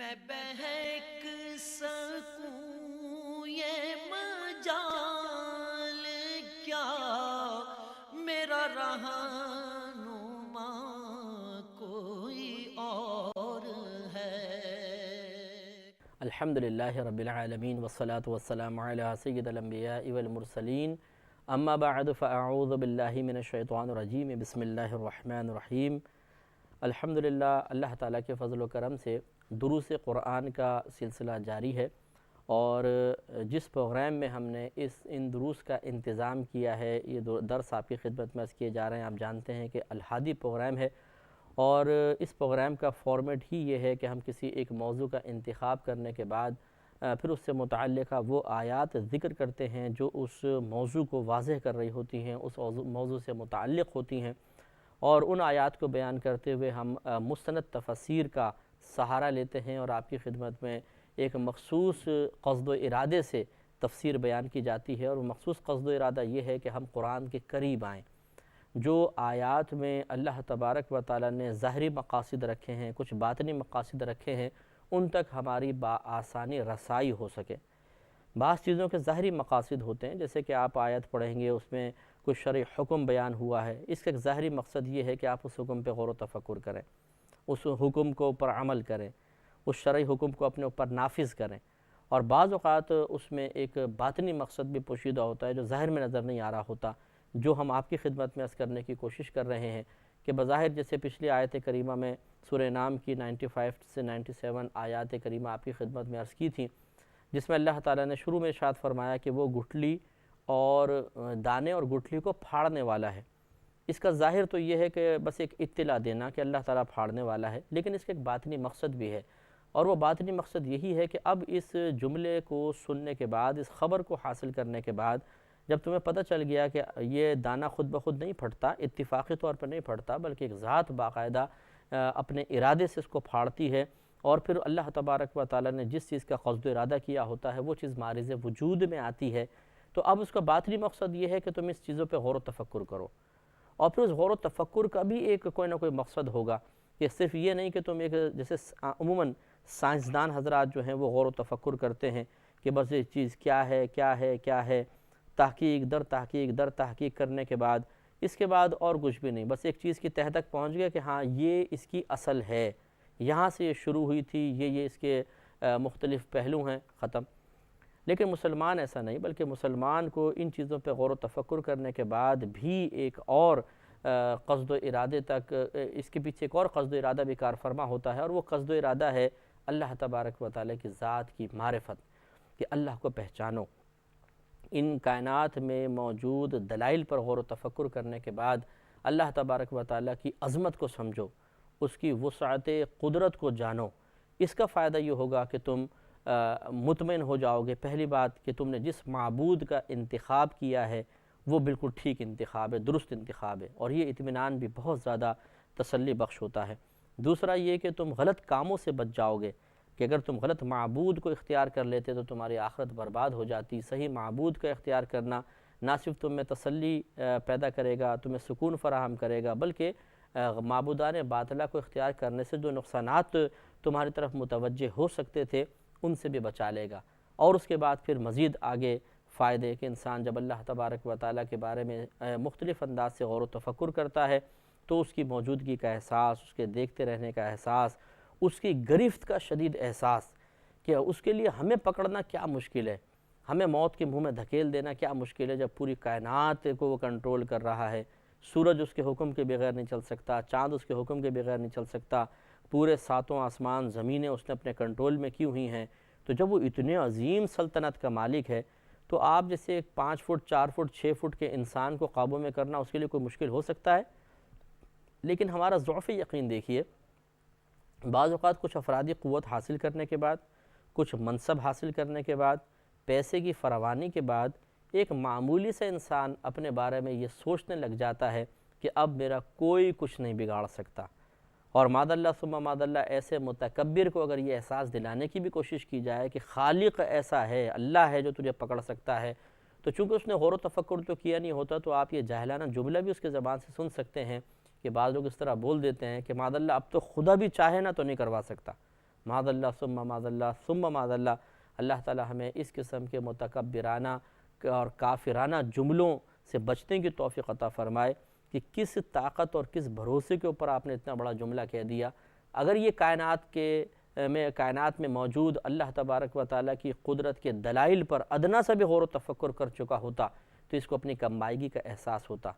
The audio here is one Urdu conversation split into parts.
میں بہک سکوں یہ مجال کیا میرا رہنما کوئی اور ہے۔ الحمدللہ رب العالمین والصلاة والسلام علی سید الانبیاء والمرسلین اما بعد فاعوذ باللہ من الشیطان الرجیم بسم اللہ الرحمن الرحیم۔ الحمدللہ اللہ تعالیٰ کے فضل و کرم سے دروس قرآن کا سلسلہ جاری ہے، اور جس پروگرام میں ہم نے ان دروس کا انتظام کیا ہے، یہ درس آپ کی خدمت میں عرض کیے جا رہے ہیں۔ آپ جانتے ہیں کہ الہادی پروگرام ہے، اور اس پروگرام کا فارمیٹ ہی یہ ہے کہ ہم کسی ایک موضوع کا انتخاب کرنے کے بعد پھر اس سے متعلقہ وہ آیات ذکر کرتے ہیں جو اس موضوع کو واضح کر رہی ہوتی ہیں، اس موضوع سے متعلق ہوتی ہیں، اور ان آیات کو بیان کرتے ہوئے ہم مستند تفسیر کا سہارا لیتے ہیں، اور آپ کی خدمت میں ایک مخصوص قصد و ارادے سے تفسیر بیان کی جاتی ہے، اور وہ مخصوص قصد و ارادہ یہ ہے کہ ہم قرآن کے قریب آئیں۔ جو آیات میں اللہ تبارک و تعالیٰ نے ظاہری مقاصد رکھے ہیں، کچھ باطنی مقاصد رکھے ہیں، ان تک ہماری بآسانی رسائی ہو سکے۔ بعض چیزوں کے ظاہری مقاصد ہوتے ہیں، جیسے کہ آپ آیت پڑھیں گے، اس میں کچھ شرعی حکم بیان ہوا ہے، اس کا ایک ظاہری مقصد یہ ہے کہ آپ اس حکم پہ غور و تفکر کریں، اس حکم کو اوپر عمل کریں، اس شرعی حکم کو اپنے اوپر نافذ کریں۔ اور بعض اوقات اس میں ایک باطنی مقصد بھی پوشیدہ ہوتا ہے جو ظاہر میں نظر نہیں آ رہا ہوتا، جو ہم آپ کی خدمت میں عرض کرنے کی کوشش کر رہے ہیں کہ بظاہر جیسے پچھلی آیت کریمہ میں سورہ نام کی 95 سے 97 آیات کریمہ آپ کی خدمت میں عرض کی تھیں، جس میں اللہ تعالیٰ نے شروع میں ارشاد فرمایا کہ وہ گٹھلی اور دانے اور گٹھلی کو پھاڑنے والا ہے۔ اس کا ظاہر تو یہ ہے کہ بس ایک اطلاع دینا کہ اللہ تعالیٰ پھاڑنے والا ہے، لیکن اس کا ایک باطنی مقصد بھی ہے، اور وہ باطنی مقصد یہی ہے کہ اب اس جملے کو سننے کے بعد، اس خبر کو حاصل کرنے کے بعد، جب تمہیں پتہ چل گیا کہ یہ دانہ خود بخود نہیں پھٹتا، اتفاقی طور پر نہیں پھٹتا، بلکہ ایک ذات باقاعدہ اپنے ارادے سے اس کو پھاڑتی ہے، اور پھر اللہ تبارک و تعالیٰ نے جس چیز کا قصد و ارادہ کیا ہوتا ہے وہ چیز معرض وجود میں آتی ہے، تو اب اس کا باطنی مقصد یہ ہے کہ تم اس چیزوں پہ غور و تفکر کرو، اور پھر اس غور و تفکر کا بھی ایک کوئی نہ کوئی مقصد ہوگا، کہ صرف یہ نہیں کہ تم ایک جیسے عموماً سائنسدان حضرات جو ہیں وہ غور و تفکر کرتے ہیں کہ بس یہ چیز کیا ہے کیا ہے کیا ہے، تحقیق در تحقیق در تحقیق کرنے کے بعد اس کے بعد اور کچھ بھی نہیں، بس ایک چیز کی تہہ تک پہنچ گیا کہ ہاں یہ اس کی اصل ہے، یہاں سے یہ شروع ہوئی تھی، یہ اس کے مختلف پہلو ہیں، ختم۔ لیکن مسلمان ایسا نہیں، بلکہ مسلمان کو ان چیزوں پہ غور و تفکر کرنے کے بعد بھی ایک اور قصد و ارادے تک، اس کے پیچھے ایک اور قصد و ارادہ بھی کار فرما ہوتا ہے، اور وہ قصد و ارادہ ہے اللہ تبارک و تعالیٰ کی ذات کی معرفت، کہ اللہ کو پہچانو۔ ان کائنات میں موجود دلائل پر غور و تفکر کرنے کے بعد اللہ تبارک و تعالیٰ کی عظمت کو سمجھو، اس کی وسعت قدرت کو جانو۔ اس کا فائدہ یہ ہوگا کہ تم مطمئن ہو جاؤ گے، پہلی بات کہ تم نے جس معبود کا انتخاب کیا ہے وہ بالکل ٹھیک انتخاب ہے، درست انتخاب ہے، اور یہ اطمینان بھی بہت زیادہ تسلی بخش ہوتا ہے۔ دوسرا یہ کہ تم غلط کاموں سے بچ جاؤ گے، کہ اگر تم غلط معبود کو اختیار کر لیتے تو تمہاری آخرت برباد ہو جاتی۔ صحیح معبود کا اختیار کرنا نہ صرف تم میں تسلی پیدا کرے گا، تمہیں سکون فراہم کرے گا، بلکہ معبودان باطلہ کو اختیار کرنے سے جو نقصانات تمہاری طرف متوجہ ہو سکتے تھے ان سے بھی بچا لے گا۔ اور اس کے بعد پھر مزید آگے فائدے کہ انسان جب اللہ تبارک و تعالیٰ کے بارے میں مختلف انداز سے غور و تفکر کرتا ہے تو اس کی موجودگی کا احساس، اس کے دیکھتے رہنے کا احساس، اس کی گرفت کا شدید احساس، کہ اس کے لیے ہمیں پکڑنا کیا مشکل ہے، ہمیں موت کے منہ میں دھکیل دینا کیا مشکل ہے، جب پوری کائنات کو وہ کنٹرول کر رہا ہے، سورج اس کے حکم کے بغیر نہیں چل سکتا، چاند اس کے حکم کے بغیر نہیں چل سکتا، پورے ساتوں آسمان زمینیں اس نے اپنے کنٹرول میں کی ہوئی ہیں، تو جب وہ اتنے عظیم سلطنت کا مالک ہے تو آپ جیسے ایک 5 فٹ 4 فٹ 6 فٹ کے انسان کو قابو میں کرنا اس کے لیے کوئی مشکل ہو سکتا ہے؟ لیکن ہمارا ضعف یقین دیکھیے، بعض اوقات کچھ افرادی قوت حاصل کرنے کے بعد، کچھ منصب حاصل کرنے کے بعد، پیسے کی فراوانی کے بعد، ایک معمولی سے انسان اپنے بارے میں یہ سوچنے لگ جاتا ہے کہ اب میرا کوئی کچھ نہیں بگاڑ سکتا، اور ماد اللہ ثم ماد اللہ ایسے متکبر کو اگر یہ احساس دلانے کی بھی کوشش کی جائے کہ خالق ایسا ہے، اللہ ہے جو تجھے پکڑ سکتا ہے، تو چونکہ اس نے غور و تفکر تو کیا نہیں ہوتا، تو آپ یہ جاہلانہ جملہ بھی اس کے زبان سے سن سکتے ہیں کہ بعض لوگ اس طرح بول دیتے ہیں کہ ماد اللہ اب تو خدا بھی چاہے نا تو نہیں کروا سکتا، معاذ اللہ ثم معاذ اللہ ثم معاذ اللہ۔ اللہ تعالی ہمیں اس قسم کے متکبرانہ اور کافرانہ جملوں سے بچنے کی توفیق عطا فرمائے کہ کس طاقت اور کس بھروسے کے اوپر آپ نے اتنا بڑا جملہ کہہ دیا۔ اگر یہ کائنات میں موجود اللہ تبارک و تعالیٰ کی قدرت کے دلائل پر ادنا سا بھی غور و تفکر کر چکا ہوتا تو اس کو اپنی کمائیگی کا احساس ہوتا۔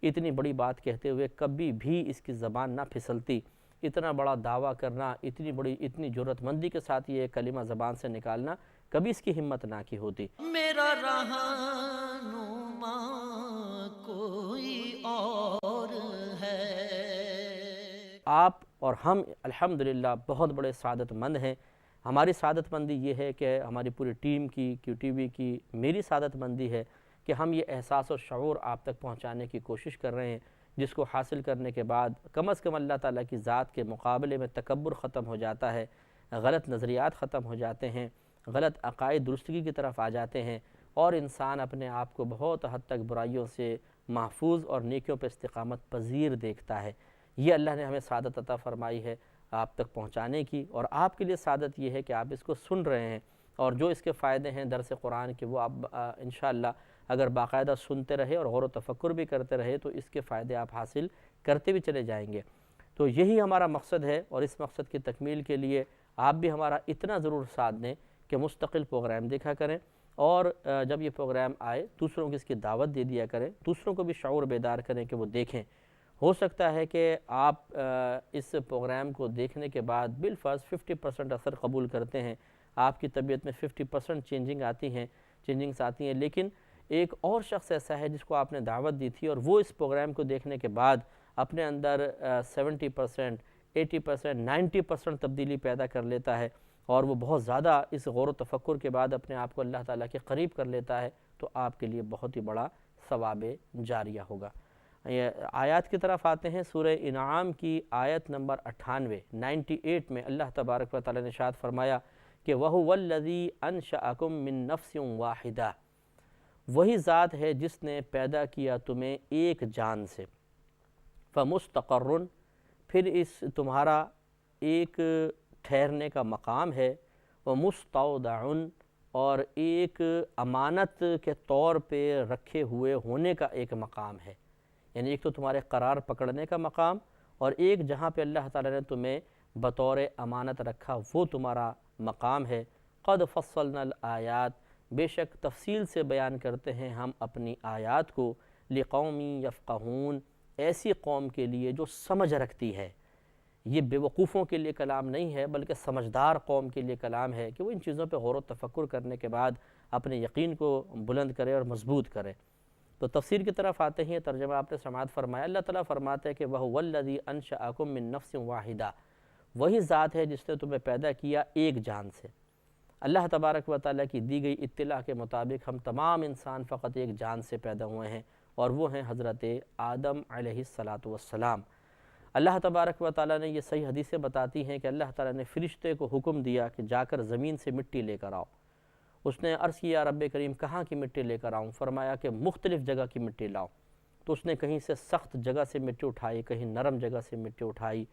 اتنی بڑی بات کہتے ہوئے کبھی بھی اس کی زبان نہ پھسلتی۔ اتنا بڑا دعویٰ کرنا، اتنی جرأت مندی کے ساتھ یہ کلمہ زبان سے نکالنا، کبھی اس کی ہمت نہ کی ہوتی۔ میرا رہنما کوئی اور ہے۔ آپ اور ہم الحمدللہ بہت بڑے سعادت مند ہیں۔ ہماری سعادت مندی یہ ہے کہ ہماری پوری ٹیم کی، کیو ٹی وی کی، میری سعادت مندی ہے کہ ہم یہ احساس و شعور آپ تک پہنچانے کی کوشش کر رہے ہیں، جس کو حاصل کرنے کے بعد کم از کم اللہ تعالیٰ کی ذات کے مقابلے میں تکبر ختم ہو جاتا ہے، غلط نظریات ختم ہو جاتے ہیں، غلط عقائد درستگی کی طرف آ جاتے ہیں، اور انسان اپنے آپ کو بہت حد تک برائیوں سے محفوظ اور نیکیوں پہ استقامت پذیر دیکھتا ہے۔ یہ اللہ نے ہمیں سعادت عطا فرمائی ہے آپ تک پہنچانے کی، اور آپ کے لیے سعادت یہ ہے کہ آپ اس کو سن رہے ہیں، اور جو اس کے فائدے ہیں درس قرآن کے وہ آپ انشاءاللہ اگر باقاعدہ سنتے رہے اور غور و تفکر بھی کرتے رہے تو اس کے فائدے آپ حاصل کرتے بھی چلے جائیں گے۔ تو یہی ہمارا مقصد ہے، اور اس مقصد کی تکمیل کے لیے آپ بھی ہمارا اتنا ضرور ساتھ دیں کہ مستقل پروگرام دیکھا کریں، اور جب یہ پروگرام آئے دوسروں کی اس کی دعوت دے دیا کریں، دوسروں کو بھی شعور بیدار کریں کہ وہ دیکھیں۔ ہو سکتا ہے کہ آپ اس پروگرام کو دیکھنے کے بعد بالفرض 50% اثر قبول کرتے ہیں، آپ کی طبیعت میں 50% چینجنگز آتی ہیں، لیکن ایک اور شخص ایسا ہے جس کو آپ نے دعوت دی تھی اور وہ اس پروگرام کو دیکھنے کے بعد اپنے اندر 70%، 80%، 90% تبدیلی پیدا کر لیتا ہے، اور وہ بہت زیادہ اس غور و تفکر کے بعد اپنے آپ کو اللہ تعالیٰ کے قریب کر لیتا ہے، تو آپ کے لیے بہت ہی بڑا ثواب جاریہ ہوگا۔ آیات کی طرف آتے ہیں۔ سورہ انعام کی آیت نمبر 98 میں اللہ تبارک و تعالیٰ نے ارشاد فرمایا کہ وَهُوَ الَّذِي أَنشَأَكُم مِّن نَفْسٍ وَاحِدَةٍ، وہی ذات ہے جس نے پیدا کیا تمہیں ایک جان سے، فَمُسْتَقَرٌ، پھر اس تمہارا ایک ٹھہرنے کا مقام ہے، وَمُسْتَوْدَعٌ، اور ایک امانت کے طور پہ رکھے ہوئے ہونے کا ایک مقام ہے، یعنی ایک تو تمہارے قرار پکڑنے کا مقام، اور ایک جہاں پہ اللہ تعالیٰ نے تمہیں بطور امانت رکھا وہ تمہارا مقام ہے۔ قد فصلنا الآیات، بے شک تفصیل سے بیان کرتے ہیں ہم اپنی آیات کو، لقوم یفقہون، ایسی قوم کے لیے جو سمجھ رکھتی ہے۔ یہ بے وقوفوں کے لیے کلام نہیں ہے بلکہ سمجھدار قوم کے لیے کلام ہے کہ وہ ان چیزوں پہ غور و تفکر کرنے کے بعد اپنے یقین کو بلند کرے اور مضبوط کرے۔ تو تفسیر کی طرف آتے ہیں، ترجمہ آپ نے سماعت فرمایا۔ اللہ تعالیٰ فرماتے ہیں کہ وَهُوَ الَّذِي أَنشَأَكُم مِّن نَفْسٍ وَاحِدَةٍ، وہی ذات ہے جس نے تمہیں پیدا کیا ایک جان سے۔ اللہ تبارک و تعالیٰ کی دی گئی اطلاع کے مطابق ہم تمام انسان فقط ایک جان سے پیدا ہوئے ہیں، اور وہ ہیں حضرت آدم علیہ السلام۔ اللہ تبارک و تعالیٰ نے یہ صحیح حدیثیں بتاتی ہیں کہ اللہ تعالیٰ نے فرشتے کو حکم دیا کہ جا کر زمین سے مٹی لے کر آؤ۔ اس نے عرض کیا رب کریم کہاں کی مٹی لے کر آؤں؟ فرمایا کہ مختلف جگہ کی مٹی لاؤ۔ تو اس نے کہیں سے سخت جگہ سے مٹی اٹھائی، کہیں نرم جگہ سے مٹی اٹھائی،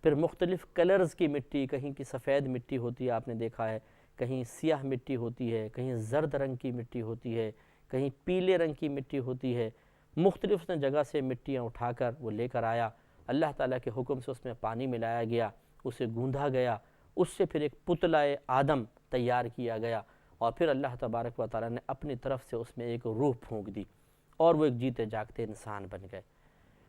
پھر مختلف کلرز کی مٹی، کہیں کی سفید مٹی ہوتی ہے آپ نے دیکھا ہے، کہیں سیاہ مٹی ہوتی ہے، کہیں زرد رنگ کی مٹی ہوتی ہے، کہیں پیلے رنگ کی مٹی ہوتی ہے، مختلف اس نے جگہ سے مٹیاں اٹھا کر وہ لے کر آیا۔ اللہ تعالیٰ کے حکم سے اس میں پانی ملایا گیا، اسے گوندھا گیا، اس سے پھر ایک پتلہ آدم تیار کیا گیا، اور پھر اللہ تبارک و تعالیٰ نے اپنی طرف سے اس میں ایک روح پھونک دی، اور وہ ایک جیتے جاگتے انسان بن گئے۔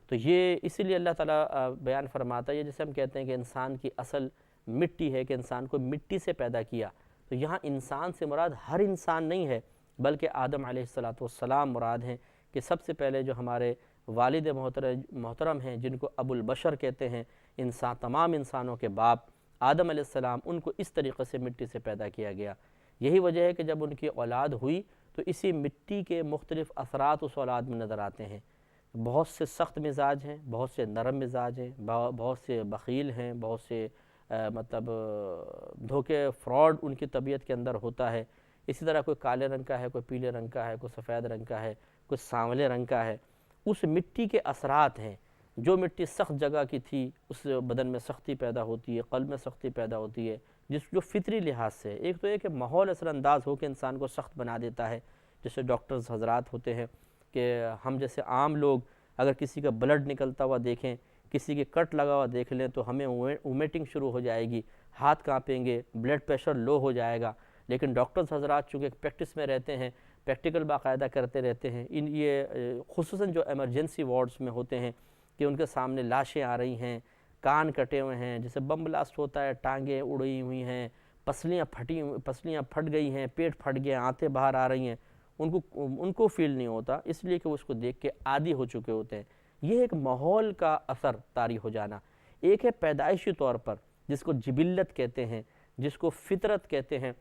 تو یہ اسی لیے اللہ تعالیٰ بیان فرماتا ہے، جیسے ہم کہتے ہیں کہ انسان کی اصل مٹی ہے، کہ انسان کو مٹی سے پیدا کیا، تو یہاں انسان سے مراد ہر انسان نہیں ہے بلکہ آدم علیہ السلام مراد ہیں، کہ سب سے پہلے جو ہمارے والد محترم ہیں جن کو ابو البشر کہتے ہیں، تمام انسانوں کے باپ آدم علیہ السلام، ان کو اس طریقے سے مٹی سے پیدا کیا گیا۔ یہی وجہ ہے کہ جب ان کی اولاد ہوئی تو اسی مٹی کے مختلف اثرات اس اولاد میں نظر آتے ہیں۔ بہت سے سخت مزاج ہیں، بہت سے نرم مزاج ہیں، بہت سے بخیل ہیں، بہت سے دھوکے فراڈ ان کی طبیعت کے اندر ہوتا ہے۔ اسی طرح کوئی کالے رنگ کا ہے، کوئی پیلے رنگ کا ہے، کوئی سفید رنگ کا ہے، کوئی سانولے رنگ کا ہے۔ اس مٹی کے اثرات ہیں، جو مٹی سخت جگہ کی تھی اس بدن میں سختی پیدا ہوتی ہے، قلب میں سختی پیدا ہوتی ہے، جو فطری لحاظ سے، ایک تو یہ کہ ماحول اثر انداز ہو کے انسان کو سخت بنا دیتا ہے، جیسے ڈاکٹرز حضرات ہوتے ہیں کہ ہم جیسے عام لوگ اگر کسی کا بلڈ نکلتا ہوا دیکھیں، کسی کے کٹ لگا ہوا دیکھ لیں تو ہمیں وومیٹنگ شروع ہو جائے گی، ہاتھ کانپیں گے، بلڈ پریشر لو ہو جائے گا. لیکن ڈاکٹرز حضرات چونکہ پریکٹس میں رہتے ہیں، پریکٹیکل باقاعدہ کرتے رہتے ہیں، یہ خصوصاً جو ایمرجنسی وارڈز میں ہوتے ہیں کہ ان کے سامنے لاشیں آ رہی ہیں، کان کٹے ہوئے ہیں، جیسے بم بلاسٹ ہوتا ہے، ٹانگیں اڑی ہوئی ہیں، پسلیاں پھٹ گئی ہیں، پیٹ پھٹ گیا، آنتیں باہر آ رہی ہیں، ان کو فیل نہیں ہوتا، اس لیے کہ وہ اس کو دیکھ کے عادی ہو چکے ہوتے ہیں. یہ ایک ماحول کا اثر طاری ہو جانا. ایک ہے پیدائشی طور پر جس کو جبلت کہتے ہیں، جس کو فطرت کہتے ہیں.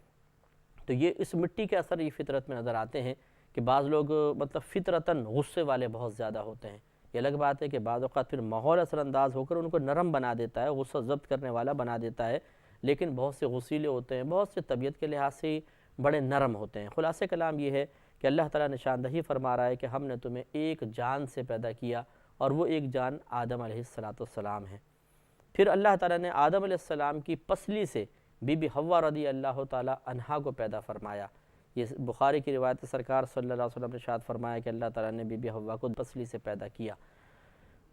تو یہ اس مٹی کے اثر یہ فطرت میں نظر آتے ہیں کہ بعض لوگ مطلب فطرتاً غصے والے بہت زیادہ ہوتے ہیں. یہ الگ بات ہے کہ بعض اوقات پھر ماحول اثر انداز ہو کر ان کو نرم بنا دیتا ہے، غصہ ضبط کرنے والا بنا دیتا ہے. لیکن بہت سے غصیلے ہوتے ہیں، بہت سے طبیعت کے لحاظ سے بڑے نرم ہوتے ہیں. خلاصہ کلام یہ ہے کہ اللہ تعالیٰ نشاندہی فرما رہا ہے کہ ہم نے تمہیں ایک جان سے پیدا کیا، اور وہ ایک جان آدم علیہ السلام ہے. پھر اللہ تعالیٰ نے آدم علیہ السلام کی پسلی سے بی بی حوا رضی اللہ تعالیٰ عنہا کو پیدا فرمایا. یہ بخاری کی روایت سرکار صلی اللہ علیہ وسلم نے ارشاد فرمایا کہ اللہ تعالیٰ نے بی بی حوا کو پسلی سے پیدا کیا.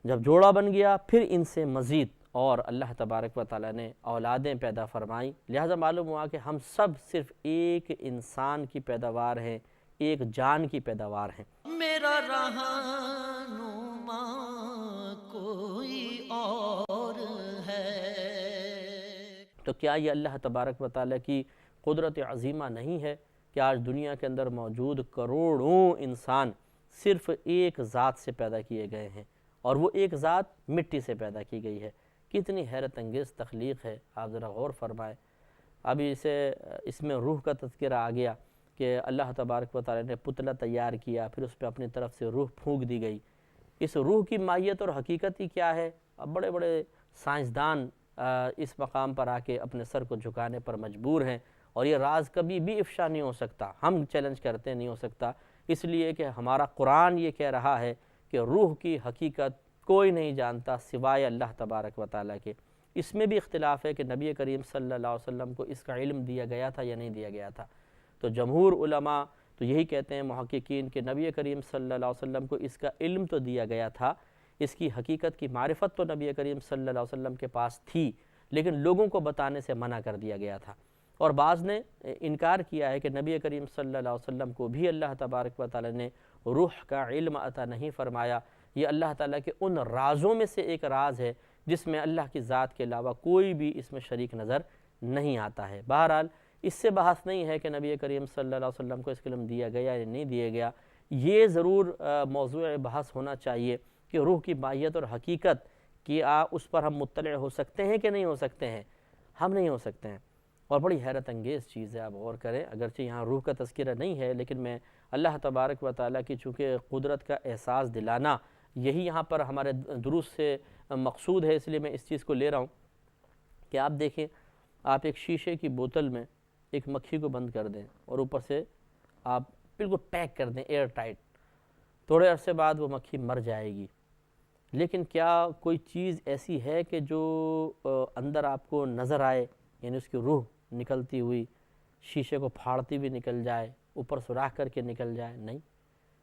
جب جوڑا بن گیا پھر ان سے مزید اور اللہ تبارک و تعالیٰ نے اولادیں پیدا فرمائیں. لہٰذا معلوم ہوا کہ ہم سب صرف ایک انسان کی پیداوار ہیں، ایک جان کی پیداوار ہیں. میرا رہنما کوئی اور ہے. تو کیا یہ اللہ تبارک و تعالیٰ کی قدرت عظیمہ نہیں ہے کہ آج دنیا کے اندر موجود کروڑوں انسان صرف ایک ذات سے پیدا کیے گئے ہیں، اور وہ ایک ذات مٹی سے پیدا کی گئی ہے. کتنی حیرت انگیز تخلیق ہے، آپ ذرا غور فرمائیں. ابھی اس میں روح کا تذکرہ آ گیا کہ اللہ تبارک و تعالیٰ نے پتلا تیار کیا، پھر اس پہ اپنی طرف سے روح پھونک دی گئی. اس روح کی ماہیت اور حقیقت ہی کیا ہے؟ اب بڑے بڑے سائنسدان اس مقام پر آ کے اپنے سر کو جھکانے پر مجبور ہیں، اور یہ راز کبھی بھی افشا نہیں ہو سکتا. ہم چیلنج کرتے نہیں ہو سکتا، اس لیے کہ ہمارا قرآن یہ کہہ رہا ہے کہ روح کی حقیقت کوئی نہیں جانتا سوائے اللہ تبارک و تعالیٰ کے. اس میں بھی اختلاف ہے کہ نبی کریم صلی اللہ علیہ وسلم کو اس کا علم دیا گیا تھا یا نہیں دیا گیا تھا. تو جمہور علماء تو یہی کہتے ہیں محققین کہ نبی کریم صلی اللہ علیہ وسلم کو اس کا علم تو دیا گیا تھا، اس کی حقیقت کی معرفت تو نبی کریم صلی اللہ علیہ وسلم کے پاس تھی، لیکن لوگوں کو بتانے سے منع کر دیا گیا تھا. اور بعض نے انکار کیا ہے کہ نبی کریم صلی اللہ علیہ وسلم کو بھی اللہ تبارک و تعالیٰ نے روح کا علم عطا نہیں فرمایا. یہ اللہ تعالیٰ کے ان رازوں میں سے ایک راز ہے جس میں اللہ کی ذات کے علاوہ کوئی بھی اس میں شریک نظر نہیں آتا ہے. بہرحال اس سے بحث نہیں ہے کہ نبی کریم صلی اللہ علیہ وسلم کو اس کا علم دیا گیا یا نہیں دیا گیا. یہ ضرور موضوع بحث ہونا چاہیے کہ روح کی ماہیت اور حقیقت کی اس پر ہم مطلع ہو سکتے ہیں کہ نہیں ہو سکتے ہیں؟ ہم نہیں ہو سکتے ہیں. اور بڑی حیرت انگیز چیز ہے، آپ غور کریں. اگرچہ یہاں روح کا تذکرہ نہیں ہے، لیکن میں اللہ تبارک و تعالیٰ کی چونکہ قدرت کا احساس دلانا یہی یہاں پر ہمارے دروس سے مقصود ہے، اس لیے میں اس چیز کو لے رہا ہوں کہ آپ دیکھیں، آپ ایک شیشے کی بوتل میں ایک مکھی کو بند کر دیں اور اوپر سے آپ بالکل پیک کر دیں ایئر ٹائٹ. تھوڑے عرصے بعد وہ مکھی مر جائے گی. لیکن کیا کوئی چیز ایسی ہے کہ جو اندر آپ کو نظر آئے، یعنی اس کی روح نکلتی ہوئی شیشے کو پھاڑتی بھی نکل جائے، اوپر سوراخ کر کے نکل جائے؟ نہیں،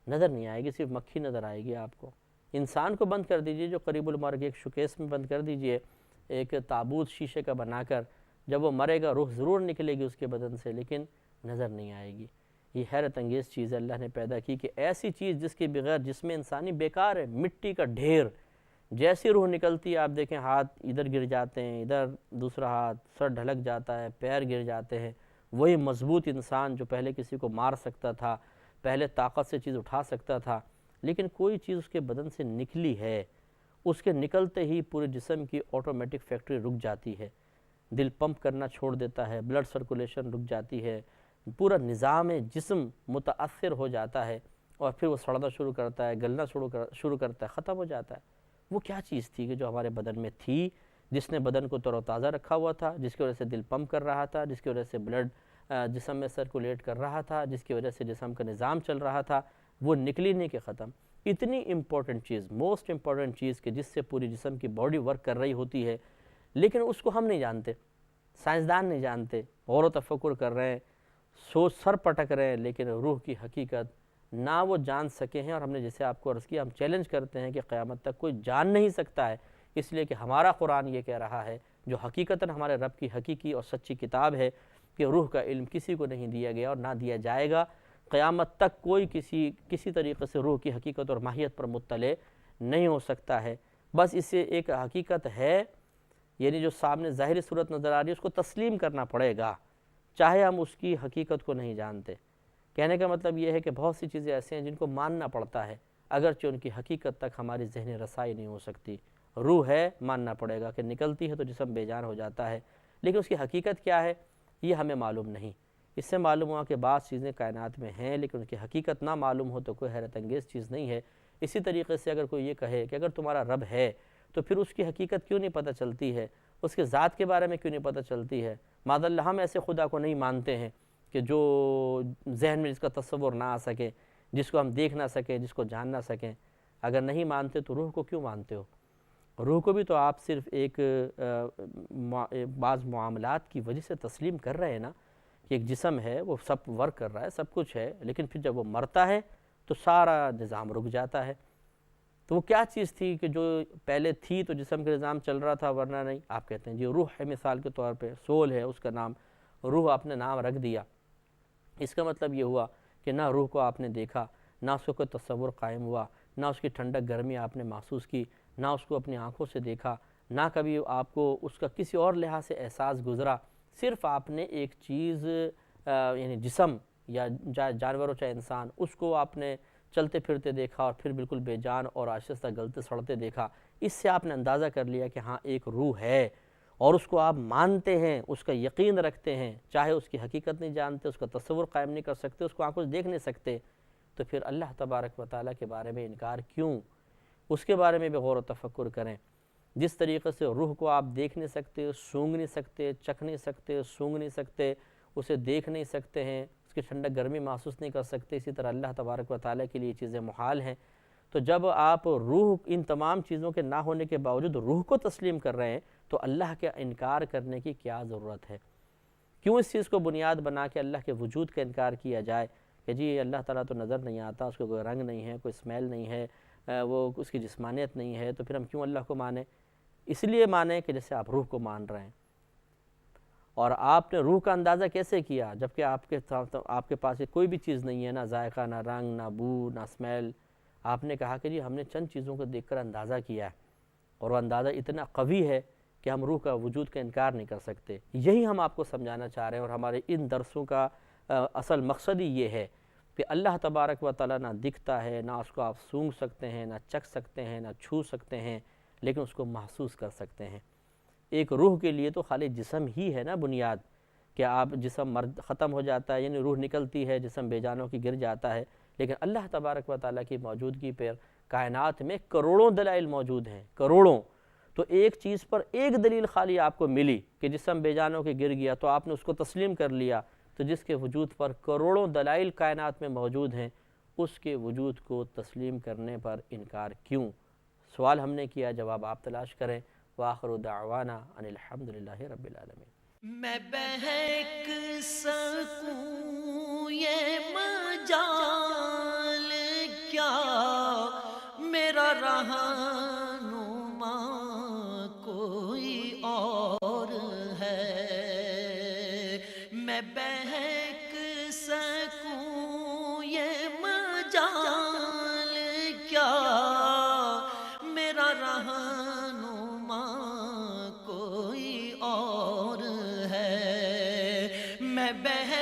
نظر نہیں آئے گی، صرف مکھی نظر آئے گی آپ کو. انسان کو بند کر دیجئے جو قریب المرگ، ایک شوکیس میں بند کر دیجئے، ایک تابوت شیشے کا بنا کر، جب وہ مرے گا روح ضرور نکلے گی اس کے بدن سے، لیکن نظر نہیں آئے گی. یہ حیرت انگیز چیز اللہ نے پیدا کی کہ ایسی چیز جس کے بغیر جسم انسانی بیکار ہے، مٹی کا ڈھیر. جیسی روح نکلتی ہے آپ دیکھیں ہاتھ ادھر گر جاتے ہیں، ادھر دوسرا ہاتھ، سر ڈھلک جاتا ہے، پیر گر جاتے ہیں. وہی مضبوط انسان جو پہلے کسی کو مار سکتا تھا، پہلے طاقت سے چیز اٹھا سکتا تھا، لیکن کوئی چیز اس کے بدن سے نکلی ہے، اس کے نکلتے ہی پورے جسم کی آٹومیٹک فیکٹری رک جاتی ہے، دل پمپ کرنا چھوڑ دیتا ہے، بلڈ سرکولیشن رک جاتی ہے، پورا نظام جسم متاثر ہو جاتا ہے، اور پھر وہ سڑنا شروع کرتا ہے، گلنا شروع کرتا ہے، ختم ہو جاتا ہے. وہ کیا چیز تھی کہ جو ہمارے بدن میں تھی، جس نے بدن کو تر و تازہ رکھا ہوا تھا، جس کی وجہ سے دل پمپ کر رہا تھا، جس کی وجہ سے بلڈ جسم میں سرکولیٹ کر رہا تھا، جس کی وجہ سے جسم کا نظام چل رہا تھا، وہ نکلی نہیں کہ ختم. اتنی امپورٹنٹ چیز، موسٹ امپورٹنٹ چیز کہ جس سے پوری جسم کی باڈی ورک کر رہی ہوتی ہے، لیکن اس کو ہم نہیں جانتے. سائنسدان نہیں جانتے، غور و تفکر کر رہے ہیں، سوچ سر پٹک رہے ہیں، لیکن روح کی حقیقت نہ وہ جان سکے ہیں۔ اور ہم نے جیسے آپ کو عرض کیا، ہم چیلنج کرتے ہیں کہ قیامت تک کوئی جان نہیں سکتا ہے، اس لیے کہ ہمارا قرآن یہ کہہ رہا ہے، جو حقیقتاً ہمارے رب کی حقیقی اور سچی کتاب ہے، کہ روح کا علم کسی کو نہیں دیا گیا اور نہ دیا جائے گا۔ قیامت تک کوئی کسی طریقے سے روح کی حقیقت اور ماہیت پر مطلع نہیں ہو سکتا ہے۔ بس اسے ایک حقیقت ہے، یعنی جو سامنے ظاہری صورت نظر آ رہی ہے، اس کو تسلیم کرنا پڑے گا، چاہے ہم اس کی حقیقت کو نہیں جانتے۔ کہنے کا مطلب یہ ہے کہ بہت سی چیزیں ایسے ہیں جن کو ماننا پڑتا ہے، اگرچہ ان کی حقیقت تک ہماری ذہنی رسائی نہیں ہو سکتی۔ روح ہے، ماننا پڑے گا کہ نکلتی ہے تو جسم بے جان ہو جاتا ہے، لیکن اس کی حقیقت کیا ہے یہ ہمیں معلوم نہیں۔ اس سے معلوم ہوا کہ بعض چیزیں کائنات میں ہیں، لیکن ان کی حقیقت نہ معلوم ہو تو کوئی حیرت انگیز چیز نہیں ہے۔ اسی طریقے سے اگر کوئی یہ کہے کہ اگر تمہارا رب ہے تو پھر اس کی حقیقت کیوں نہیں پتہ چلتی ہے، اس کے ذات کے بارے میں کیوں نہیں پتہ چلتی ہے؟ معاذ اللہ ہم ایسے خدا کو نہیں مانتے ہیں کہ جو ذہن میں جس کا تصور نہ آ سکے، جس کو ہم دیکھ نہ سکیں، جس کو جان نہ سکیں۔ اگر نہیں مانتے تو روح کو کیوں مانتے ہو؟ روح کو بھی تو آپ صرف ایک بعض معاملات کی وجہ سے تسلیم کر رہے ہیں نا، کہ ایک جسم ہے وہ سب ورک کر رہا ہے، سب کچھ ہے، لیکن پھر جب وہ مرتا ہے تو سارا نظام رک جاتا ہے۔ تو وہ کیا چیز تھی کہ جو پہلے تھی تو جسم کا نظام چل رہا تھا ورنہ نہیں؟ آپ کہتے ہیں جی روح ہے، مثال کے طور پہ سول ہے، اس کا نام روح آپ نے نام رکھ دیا۔ اس کا مطلب یہ ہوا کہ نہ روح کو آپ نے دیکھا، نہ اس کو کوئی تصور قائم ہوا، نہ اس کی ٹھنڈک گرمی آپ نے محسوس کی، نہ اس کو اپنی آنکھوں سے دیکھا، نہ کبھی آپ کو اس کا کسی اور لحاظ سے احساس گزرا۔ صرف آپ نے ایک چیز یعنی جسم یا جانور ہو چاہے انسان، اس کو آپ نے چلتے پھرتے دیکھا اور پھر بالکل بے جان اور آہستہ گلتے سڑتے دیکھا۔ اس سے آپ نے اندازہ کر لیا کہ ہاں ایک روح ہے، اور اس کو آپ مانتے ہیں، اس کا یقین رکھتے ہیں، چاہے اس کی حقیقت نہیں جانتے، اس کا تصور قائم نہیں کر سکتے، اس کو آنکھوں سے دیکھ نہیں سکتے، تو پھر اللہ تبارک و تعالیٰ کے بارے میں انکار کیوں؟ اس کے بارے میں بھی غور و تفکر کریں۔ جس طریقے سے روح کو آپ دیکھ نہیں سکتے، سونگھ نہیں سکتے، چکھ نہیں سکتے، سونگھ نہیں سکتے، اسے دیکھ نہیں سکتے ہیں، اس کی ٹھنڈک گرمی محسوس نہیں کر سکتے، اسی طرح اللہ تبارک و تعالیٰ کے لیے یہ چیزیں محال ہیں۔ تو جب آپ روح ان تمام چیزوں کے نہ ہونے کے باوجود روح کو تسلیم کر رہے ہیں تو اللہ کے انکار کرنے کی کیا ضرورت ہے؟ کیوں اس چیز کو بنیاد بنا کے اللہ کے وجود کا انکار کیا جائے کہ جی اللہ تعالیٰ تو نظر نہیں آتا، اس کو کوئی رنگ نہیں ہے، کوئی اسمیل نہیں ہے، وہ اس کی جسمانیت نہیں ہے، تو پھر ہم کیوں اللہ کو مانیں؟ اس لیے مانیں کہ جیسے آپ روح کو مان رہے ہیں۔ اور آپ نے روح کا اندازہ کیسے کیا جبکہ آپ کے پاس کوئی بھی چیز نہیں ہے، نہ ذائقہ، نہ رنگ، نہ بو، نہ اسمیل؟ آپ نے کہا کہ جی ہم نے چند چیزوں کو دیکھ کر اندازہ کیا ہے، اور وہ اندازہ اتنا قوی ہے کہ ہم روح کا وجود کا انکار نہیں کر سکتے۔ یہی ہم آپ کو سمجھانا چاہ رہے ہیں، اور ہمارے ان درسوں کا اصل مقصد ہی یہ ہے کہ اللہ تبارک و تعالیٰ نہ دکھتا ہے، نہ اس کو آپ سونگھ سکتے ہیں، نہ چکھ سکتے ہیں، نہ چھو سکتے ہیں، لیکن اس کو محسوس کر سکتے ہیں۔ ایک روح کے لیے تو خالی جسم ہی ہے نا بنیاد، کہ آپ جسم ختم ہو جاتا ہے، یعنی روح نکلتی ہے، جسم بے جانوں کی گر جاتا ہے، لیکن اللہ تبارک و تعالیٰ کی موجودگی پر کائنات میں کروڑوں دلائل موجود ہیں، کروڑوں۔ تو ایک چیز پر ایک دلیل خالی آپ کو ملی کہ جسم بے جانوں کے گر گیا تو آپ نے اس کو تسلیم کر لیا، تو جس کے وجود پر کروڑوں دلائل کائنات میں موجود ہیں، اس کے وجود کو تسلیم کرنے پر انکار کیوں؟ سوال ہم نے کیا، جواب آپ تلاش کریں۔ وآخر دعوانا ان الحمدللہ رب العالمین۔ میں بہک سکوں یہ مجال کیا، میرا رہنما کوئی اور ہے۔ میں بہک سکوں یہ مجال کیا، میرا رہنما کوئی اور ہے۔ میں بہک